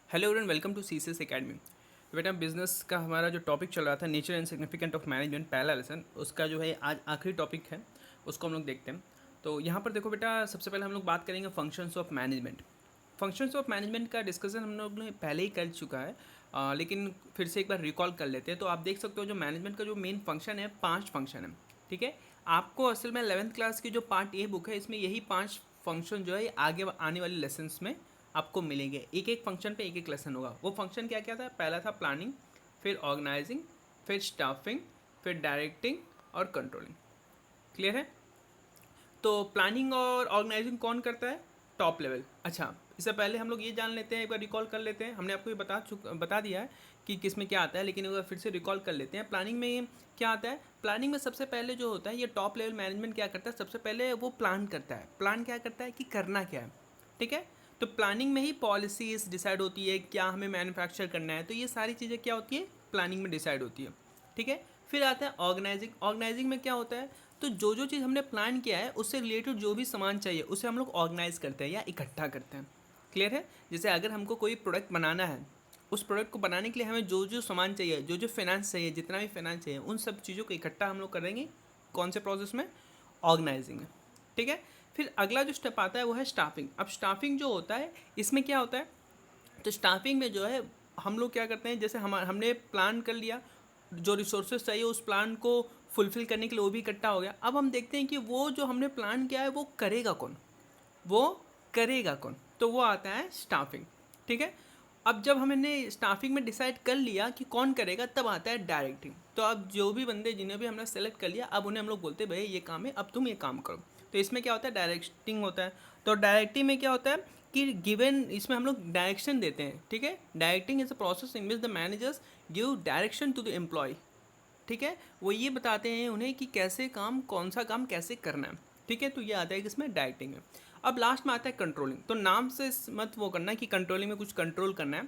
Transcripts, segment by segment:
Hello everyone, welcome to CCS Academy. बेटा business का हमारा जो टॉपिक चल रहा था nature and significant of management, पहला लेसन उसका जो है आज आखिरी टॉपिक है, उसको हम लोग देखते हैं। तो यहाँ पर देखो बेटा, सबसे पहले हम लोग बात करेंगे functions of management. Functions of management का डिस्कशन हम लोग ने पहले ही कर चुका है, लेकिन फिर से एक बार रिकॉल कर लेते हैं। तो आप देख सकते हो जो मैनेजमेंट का जो मेन फंक्शन है, 5 फंक्शन है। ठीक है, आपको असल में 11th क्लास की जो पार्ट ए बुक है, इसमें यही 5 फंक्शन जो है आगे आने वाले लेसन्स में आपको मिलेंगे। एक एक फंक्शन पे एक एक लेसन होगा। वो फंक्शन क्या क्या था? पहला था प्लानिंग, फिर ऑर्गेनाइजिंग, फिर स्टाफिंग, फिर डायरेक्टिंग और कंट्रोलिंग। क्लियर है? तो प्लानिंग और ऑर्गेनाइजिंग कौन करता है? Top level. अच्छा, इससे पहले हम लोग ये जान लेते हैं, एक बार रिकॉल कर लेते हैं। हमने आपको ये बता दिया है कि किस में क्या आता है, लेकिन एक बार फिर से रिकॉल कर लेते हैं। प्लानिंग में क्या आता है? प्लानिंग में सबसे पहले जो होता है, ये टॉप लेवल मैनेजमेंट क्या करता है? सबसे पहले वो प्लान करता है। प्लान क्या करता है कि करना क्या है। ठीक है, तो प्लानिंग में ही पॉलिसीज डिसाइड होती है, क्या हमें मैन्युफैक्चर करना है। तो ये सारी चीज़ें क्या होती है? प्लानिंग में डिसाइड होती है। ठीक है, फिर आता है ऑर्गेनाइजिंग। ऑर्गेनाइजिंग में क्या होता है? तो जो चीज़ हमने प्लान किया है उससे रिलेटेड जो भी सामान चाहिए उसे हम लोग ऑर्गेनाइज करते हैं या इकट्ठा करते हैं। क्लियर है? जैसे अगर हमको कोई प्रोडक्ट बनाना है, उस प्रोडक्ट को बनाने के लिए हमें जो जो सामान चाहिए, जो जो फाइनेंस चाहिए, जितना भी फाइनेंस चाहिए, उन सब चीज़ों को इकट्ठा हम लोग करेंगे। कौन से प्रोसेस में? ऑर्गेनाइजिंग में। ठीक है, फिर अगला जो स्टेप आता है वो है स्टाफिंग। अब स्टाफिंग जो होता है, इसमें क्या होता है? तो स्टाफिंग में जो है हम लोग क्या करते हैं, जैसे हमने प्लान कर लिया, जो रिसोर्सेज चाहिए उस प्लान को फुलफिल करने के लिए वो भी इकट्ठा हो गया। अब हम देखते हैं कि वो जो हमने प्लान किया है वो करेगा कौन, वो करेगा कौन। तो वो आता है स्टाफिंग। ठीक है, अब जब हमने स्टाफिंग में डिसाइड कर लिया कि कौन करेगा, तब आता है डायरेक्टिंग। तो अब जो भी बंदे जिन्हें भी हमने सेलेक्ट कर लिया, अब उन्हें हम लोग बोलते हैं भाई ये काम है, अब तुम ये काम करो। तो इसमें क्या होता है? डायरेक्टिंग होता है। तो डायरेक्टिंग में क्या होता है कि गिवन, इसमें हम लोग डायरेक्शन देते हैं। ठीक है, directing is a process in which the managers give direction to the employee. ठीक है, वो ये बताते हैं उन्हें कि कैसे काम, कौन सा काम कैसे करना है। ठीक है, तो ये आता है कि इसमें डायरेक्टिंग है। अब लास्ट में आता है कंट्रोलिंग। तो नाम से मत वो करना कि कंट्रोलिंग में कुछ कंट्रोल करना है।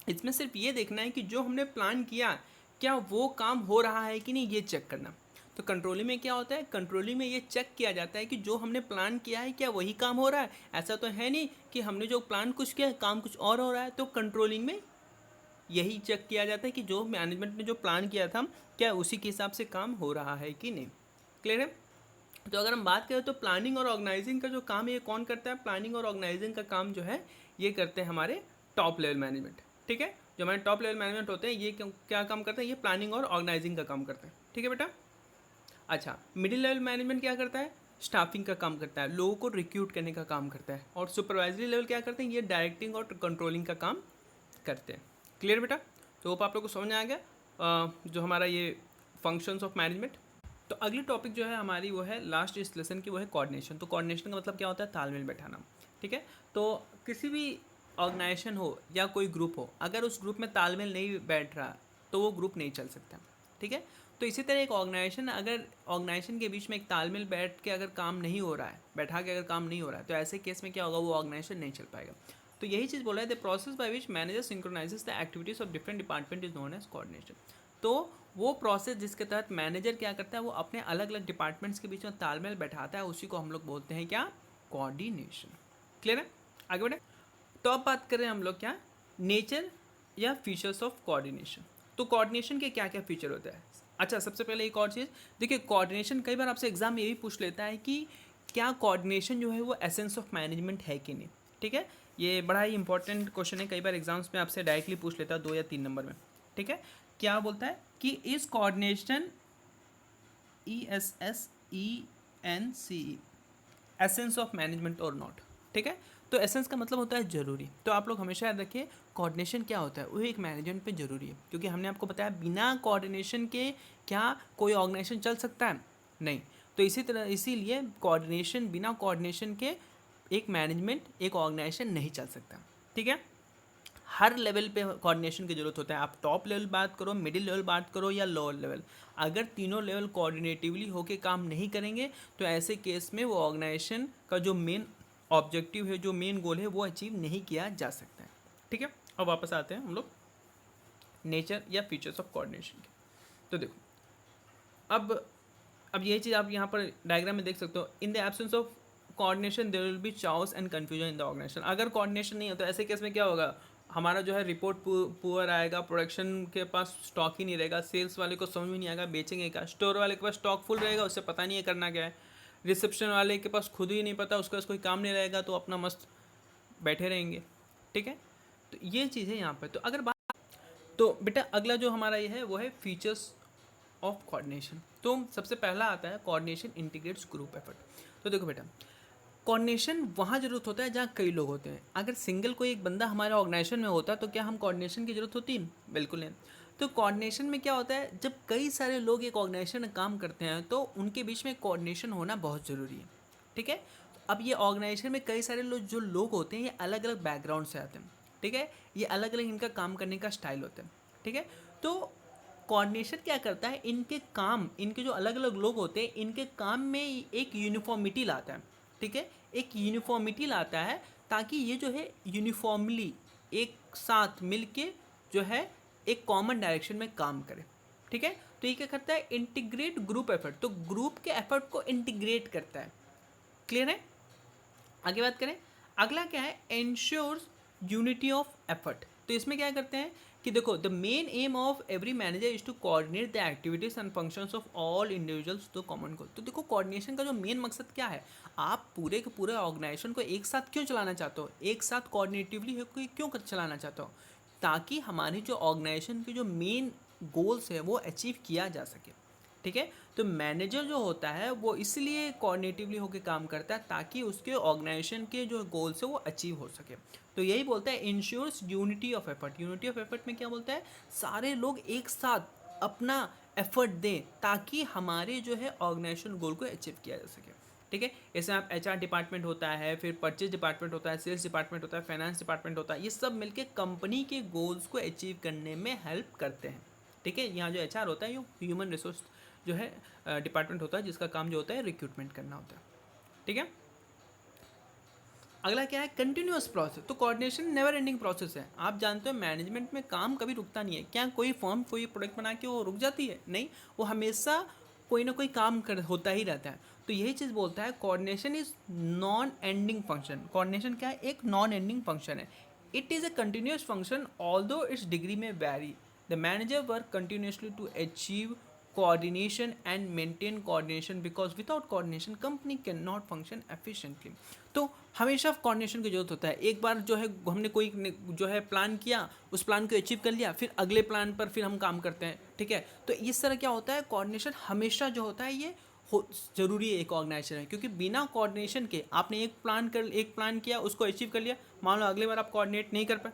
इसमें सिर्फ ये देखना है कि जो हमने प्लान किया, क्या वो काम हो रहा है कि नहीं, ये चेक करना। तो कंट्रोलिंग में क्या होता है? कंट्रोलिंग में ये चेक किया जाता है कि जो हमने प्लान किया है क्या वही काम हो रहा है। ऐसा तो है नहीं कि हमने जो प्लान कुछ किया काम कुछ और हो रहा है। तो कंट्रोलिंग में यही चेक किया जाता है कि जो मैनेजमेंट ने जो प्लान किया था, क्या उसी के हिसाब से काम हो रहा है कि नहीं। क्लियर है? तो अगर हम बात करें तो प्लानिंग और ऑर्गेनाइजिंग का जो काम है ये कौन करता है? प्लानिंग और ऑर्गेनाइजिंग का काम जो है ये करते हैं हमारे टॉप लेवल मैनेजमेंट। ठीक है, जो हमारे टॉप लेवल मैनेजमेंट होते हैं ये क्या काम करते हैं? ये प्लानिंग और ऑर्गेनाइजिंग का काम करते हैं। ठीक है बेटा। अच्छा, मिडिल लेवल मैनेजमेंट क्या करता है? स्टाफिंग का काम करता है, लोगों को रिक्रूट करने का काम करता है। और सुपरवाइजरी लेवल क्या करते हैं? ये डायरेक्टिंग और कंट्रोलिंग का काम करते हैं। क्लियर बेटा? तो होप आप लोग को समझ में आ गया जो हमारा ये फंक्शंस ऑफ मैनेजमेंट। तो अगली टॉपिक जो है हमारी वो है लास्ट इस लेसन की, वो है कोऑर्डिनेशन। तो कोऑर्डिनेशन का मतलब क्या होता है? तालमेल बैठाना। ठीक है, तो किसी भी ऑर्गेनाइजेशन हो या कोई ग्रुप हो, अगर उस ग्रुप में तालमेल नहीं बैठ रहा तो वो ग्रुप नहीं चल सकता। ठीक है, तो इसी तरह एक ऑर्गेनाइजेशन, अगर ऑर्गेनाइजेशन के बीच में एक तालमेल बैठ के अगर काम नहीं हो रहा है, बैठा के अगर काम नहीं हो रहा है, तो ऐसे केस में क्या होगा? वो ऑर्गेनाइजेशन नहीं चल पाएगा। तो यही चीज़ बोला है, the process by which manager synchronises the activities of different department is known as coordination. तो वो प्रोसेस जिसके तहत मैनेजर क्या करता है, वो अपने अलग अलग डिपार्टमेंट्स के बीच में तालमेल बैठाता है, उसी को हम लोग बोलते हैं क्या? कोऑर्डिनेशन। क्लियर है? आगे बढ़े। तो अब बात करें हम लोग क्या, नेचर या फीचर्स ऑफ कोऑर्डिनेशन। तो कोऑर्डिनेशन के क्या क्या फीचर होता है? अच्छा, सबसे पहले एक और चीज़ देखिए, कोऑर्डिनेशन कई बार आपसे एग्जाम में ये भी पूछ लेता है कि क्या कोऑर्डिनेशन जो है वो एसेंस ऑफ मैनेजमेंट है कि नहीं। ठीक है, ये बड़ा ही इंपॉर्टेंट क्वेश्चन है, कई बार एग्जाम्स में आपसे डायरेक्टली पूछ लेता है 2 या 3 नंबर में। ठीक है, क्या बोलता है कि is coordination, ESSENCE, essence of management और नॉट। ठीक है, तो एसेंस का मतलब होता है जरूरी। तो आप लोग हमेशा याद रखिए, कोऑर्डिनेशन क्या होता है? वो एक मैनेजमेंट पे जरूरी है, क्योंकि हमने आपको बताया बिना कोऑर्डिनेशन के क्या कोई ऑर्गेनाइजेशन चल सकता है? नहीं। तो इसी तरह, इसीलिए कोऑर्डिनेशन, बिना कोऑर्डिनेशन के एक मैनेजमेंट, एक ऑर्गेनाइजेशन नहीं चल सकता। ठीक है, हर लेवल पे कोऑर्डिनेशन की ज़रूरत होता है। आप टॉप लेवल बात करो, मिडिल लेवल बात करो या लोअर लेवल, अगर तीनों लेवल कोऑर्डिनेटिवली होके काम नहीं करेंगे तो ऐसे केस में वो ऑर्गेनाइजेशन का जो मेन ऑब्जेक्टिव है, जो मेन गोल है, वो अचीव नहीं किया जा सकता है। ठीक है, अब वापस आते हैं हम लोग नेचर या फीचर्स ऑफ कोऑर्डिनेशन के। तो देखो, अब ये चीज़ आप यहाँ पर डायग्राम में देख सकते हो। In the absence of coordination there will be chaos and confusion in the organization. अगर कोऑर्डिनेशन नहीं है तो ऐसे केस में क्या होगा? हमारा जो है रिपोर्ट पुअर आएगा, प्रोडक्शन के पास स्टॉक ही नहीं रहेगा, सेल्स वाले को समझ में नहीं आएगा बेचेंगे क्या, स्टोर वाले के पास स्टॉक फुल रहेगा, उससे पता नहीं है करना क्या है, रिसेप्शन वाले के पास खुद ही नहीं पता, उसके पास कोई काम नहीं रहेगा, तो अपना मस्त बैठे रहेंगे। ठीक है, तो ये चीज़ है यहाँ पर। तो अगर बात, तो बेटा अगला जो हमारा ये है वो है फीचर्स ऑफ कोऑर्डिनेशन। तो सबसे पहला आता है कोऑर्डिनेशन इंटीग्रेट्स ग्रुप एफर्ट। तो देखो बेटा, कोऑर्डिनेशन वहाँ ज़रूरत होता है जहाँ कई लोग होते हैं। अगर सिंगल कोई एक बंदा हमारे ऑर्गेनाइजेशन में होता है तो क्या हम कोऑर्डिनेशन की ज़रूरत होती है? बिल्कुल नहीं। तो कोऑर्डिनेशन में क्या होता है, जब कई सारे लोग एक ऑर्गेनाइजेशन में काम करते हैं तो उनके बीच में कोऑर्डिनेशन होना बहुत ज़रूरी है। ठीक है, अब ये ऑर्गेनाइजेशन में कई सारे लोग जो लोग होते हैं ये अलग अलग बैकग्राउंड से आते हैं। ठीक है, ये अलग अलग इनका काम करने का स्टाइल होता है। ठीक है, तो कोऑर्डिनेशन क्या करता है, इनके काम, इनके जो अलग अलग लोग होते हैं इनके काम में एक यूनिफॉर्मिटी लाता है। ठीक है, एक यूनिफॉर्मिटी लाता है ताकि ये जो है यूनिफॉर्मली एक साथ मिलके जो है एक कॉमन डायरेक्शन में काम करे। ठीक है, तो ये क्या करता है, इंटीग्रेट ग्रुप एफर्ट, तो ग्रुप के एफर्ट को इंटीग्रेट करता है। क्लियर है? आगे बात करें, अगला क्या है, एंश्योर्स यूनिटी ऑफ एफर्ट। तो इसमें क्या करते हैं कि देखो, the main aim of every manager is to coordinate the activities and functions of all individuals to common goal. तो देखो, कोऑर्डिनेशन का जो मेन मकसद क्या है, आप पूरे के पूरे ऑर्गेनाइजेशन को एक साथ क्यों चलाना चाहते हो, एक साथ कोऑर्डिनेटिवली क्यों चलाना चाहते हो, ताकि हमारी जो ऑर्गेनाइजेशन के जो मेन गोल्स है वो अचीव किया जा सके। ठीक है, तो मैनेजर जो होता है वो इसलिए कोऑर्डिनेटिवली होकर काम करता है ताकि उसके ऑर्गेनाइजेशन के जो गोल्स है वो अचीव हो सके। तो यही बोलता है ensures unity of effort. Unity of effort में क्या बोलता है, सारे लोग एक साथ अपना एफर्ट दें ताकि हमारे जो है ऑर्गेनाइजेशन गोल को अचीव किया जा सके। ठीक है, जैसे आप एचआर डिपार्टमेंट होता है, फिर परचेज डिपार्टमेंट होता है, सेल्स डिपार्टमेंट होता है, फाइनेंस डिपार्टमेंट होता है, ये सब मिलके कंपनी के गोल्स को अचीव करने में हेल्प करते हैं। ठीक है, यहाँ जो एचआर होता है ये ह्यूमन रिसोर्स जो है डिपार्टमेंट होता है जिसका काम जो होता है रिक्रूटमेंट करना होता है। ठीक है, अगला क्या है, कंटिन्यूअस प्रोसेस। तो कोऑर्डिनेशन नेवर एंडिंग प्रोसेस है। आप जानते हो मैनेजमेंट में काम कभी रुकता नहीं है। क्या कोई फर्म कोई प्रोडक्ट बना के वो रुक जाती है? नहीं, वो हमेशा कोई ना कोई काम कर होता ही रहता है। तो यही चीज़ बोलता है coordination is non ending function. Coordination क्या है, एक नॉन एंडिंग फंक्शन है। It is a continuous function although its degree में vary. The manager work continuously to achieve coordination and maintain coordination because without coordination company cannot function efficiently। तो हमेशा coordination की जरूरत होता है। एक बार जो है हमने कोई जो है प्लान किया, उस प्लान को अचीव कर लिया, फिर अगले प्लान पर फिर हम काम करते हैं। ठीक है, तो इस तरह क्या होता है, कोऑर्डिनेशन हमेशा जो होता है ये ज़रूरी है एक ऑर्गेनाइजेशन है, क्योंकि बिना कोऑर्डिनेशन के आपने एक प्लान किया, उसको अचीव कर लिया, मान लो अगले बार आप कोऑर्डिनेट नहीं कर पाए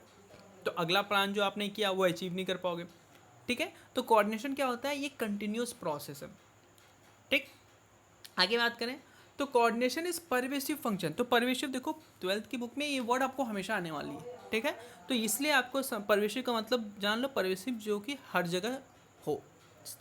तो अगला प्लान जो आपने किया वो अचीव नहीं कर पाओगे। ठीक है, तो कोऑर्डिनेशन क्या होता है, ये कंटिन्यूस प्रोसेस है। ठीक, आगे बात करें तो कोऑर्डिनेशन इज परवेसिव फंक्शन। तो परवेसिव देखो 12th की बुक में ये वर्ड आपको हमेशा आने वाली है। ठीक है, तो इसलिए आपको परवेसिव का मतलब जान लो, परवेसिव जो कि हर जगह हो।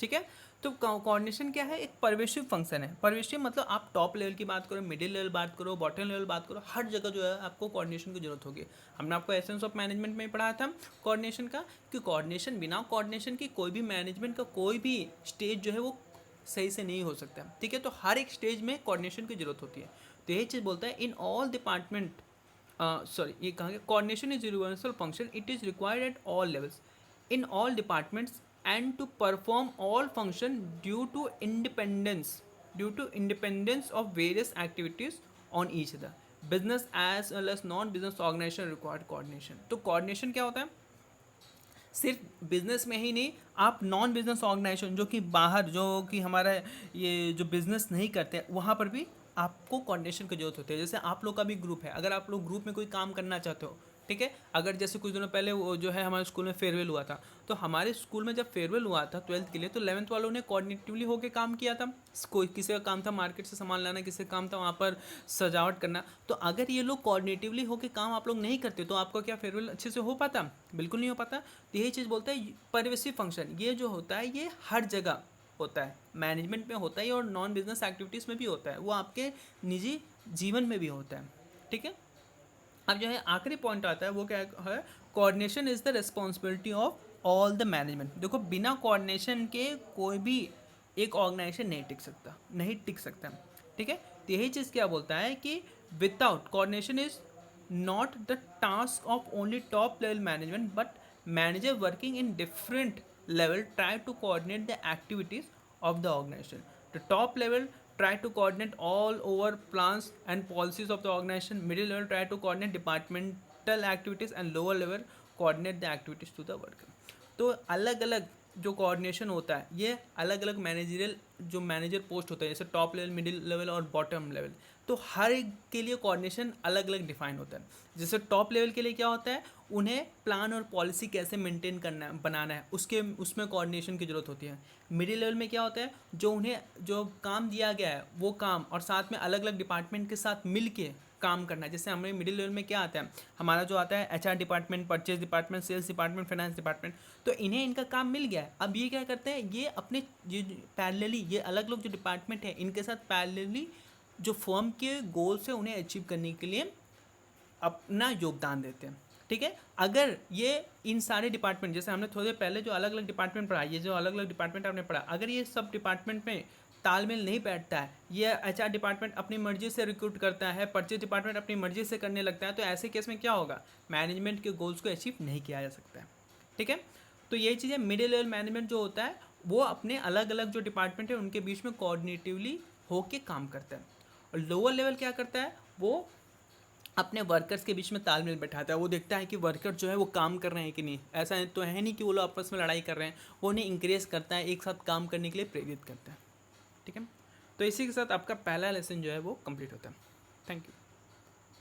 ठीक है, तो कोऑर्डिनेशन क्या है, एक परवेसिव फंक्शन है। परवेसिव मतलब आप टॉप लेवल की बात करो, मिडिल लेवल बात करो, बॉटम लेवल बात करो, हर जगह जो है आपको कोऑर्डिनेशन की जरूरत होगी। हमने आपको एसेंस ऑफ मैनेजमेंट में पढ़ाया था कोऑर्डिनेशन का, कि कोऑर्डिनेशन, बिना कोऑर्डिनेशन की कोई भी मैनेजमेंट का कोई भी स्टेज जो है वो सही से नहीं हो सकता। ठीक है, तो हर एक स्टेज में कोऑर्डिनेशन की जरूरत होती है। तो यही चीज़ बोलता है इन ऑल डिपार्टमेंट, सॉरी ये कहा गया, coordination is universal function, it is required at all levels in all departments and to perform all function due to independence of various activities on each other, business as well as non business organization required coordination। तो coordination क्या होता है, सिर्फ business में ही नहीं, आप non business organisation जो कि बाहर, जो कि हमारा ये जो बिजनेस नहीं करते, वहाँ पर भी आपको कोऑर्डिनेशन की जरूरत होती है। जैसे आप लोग का भी ग्रुप है, अगर आप लोग ग्रुप में कोई काम करना चाहते हो, ठीक है, अगर जैसे कुछ दिनों पहले वो जो है हमारे स्कूल में फेयरवेल हुआ था, तो हमारे स्कूल में जब फेयरवेल हुआ था 12th के लिए, तो 11th वालों ने कोऑर्डिनेटिवली होकर काम किया था। कोई किसी का काम था मार्केट से सामान लाना, किसी का काम था वहाँ पर सजावट करना। तो अगर ये लोग कोऑर्डिनेटिवली होकर काम आप लोग नहीं करते तो आपका क्या फेयरवेल अच्छे से हो पाता? बिल्कुल नहीं हो पाता। तो यही चीज़ बोलता है परवेसिव फंक्शन, ये जो होता है ये हर जगह होता है, मैनेजमेंट में होता है और नॉन बिजनेस एक्टिविटीज़ में भी होता है, वो आपके निजी जीवन में भी होता है। ठीक है, अब जो है आखिरी पॉइंट आता है वो क्या है, coordination is the responsibility of all the management. देखो, बिना कोऑर्डिनेशन के कोई भी एक ऑर्गेनाइजेशन नहीं टिक सकता। ठीक है, तो यही चीज़ क्या बोलता है कि without coordination is not the task of only top level management, but manager working in different level try to coordinate the activities of the organization. The top level try to coordinate all over plans and policies of the organization. Middle level try to coordinate departmental activities, and lower level coordinate the activities to the worker. तो अलग अलग जो coordination होता है ये अलग अलग managerial जो मैनेजर पोस्ट होता है, जैसे टॉप लेवल, मिडिल लेवल और बॉटम लेवल, तो हर एक के लिए कोऑर्डिनेशन अलग अलग डिफाइन होता है. जैसे टॉप लेवल के लिए क्या होता है, उन्हें प्लान और पॉलिसी कैसे मेंटेन करना है, बनाना है, उसमें कोऑर्डिनेशन की ज़रूरत होती है. मिडिल लेवल में क्या होता है, जो उन्हें जो काम दिया गया है वो काम और साथ में अलग अलग डिपार्टमेंट के साथ मिल के काम करना है. जैसे हमें मिडिल लेवल में क्या आता है, हमारा जो आता है HR department, purchase department, sales department, finance department, तो इन्हें इनका काम मिल गया है. अब ये क्या करते हैं, ये अपने ये पैरेलली ये अलग अलग जो डिपार्टमेंट है इनके साथ पैरेलली जो फर्म के गोल्स है उन्हें अचीव करने के लिए अपना योगदान देते हैं. ठीक है, अगर ये इन सारे डिपार्टमेंट, जैसे हमने थोड़ी देर पहले जो अलग अलग डिपार्टमेंट पढ़ा, ये जो अलग अलग डिपार्टमेंट आपने पढ़ा, अगर ये सब डिपार्टमेंट में तालमेल नहीं बैठता है, ये एचआर डिपार्टमेंट अपनी मर्जी से रिक्रूट करता है, परचेज डिपार्टमेंट अपनी मर्जी से करने लगता है, तो ऐसे केस में क्या होगा, मैनेजमेंट के गोल्स को अचीव नहीं किया जा सकता है. ठीक है, तो ये चीज़ें मिडिल लेवल मैनेजमेंट जो होता है वो अपने अलग अलग जो डिपार्टमेंट है उनके बीच में कोऑर्डिनेटिवली होके काम करता है. और लोअर लेवल क्या करता है, वो अपने वर्कर्स के बीच में तालमेल बैठाता है. वो देखता है कि वर्कर जो है वो काम कर रहे हैं कि नहीं. ऐसा तो है नहीं कि वो लोग आपस में लड़ाई कर रहे हैं, वो उन्हें इंकरेज करता है, एक साथ काम करने के लिए प्रेरित करता है. ठीक है, तो इसी के साथ आपका पहला लेसन जो है वो कंप्लीट होता है. Thank you.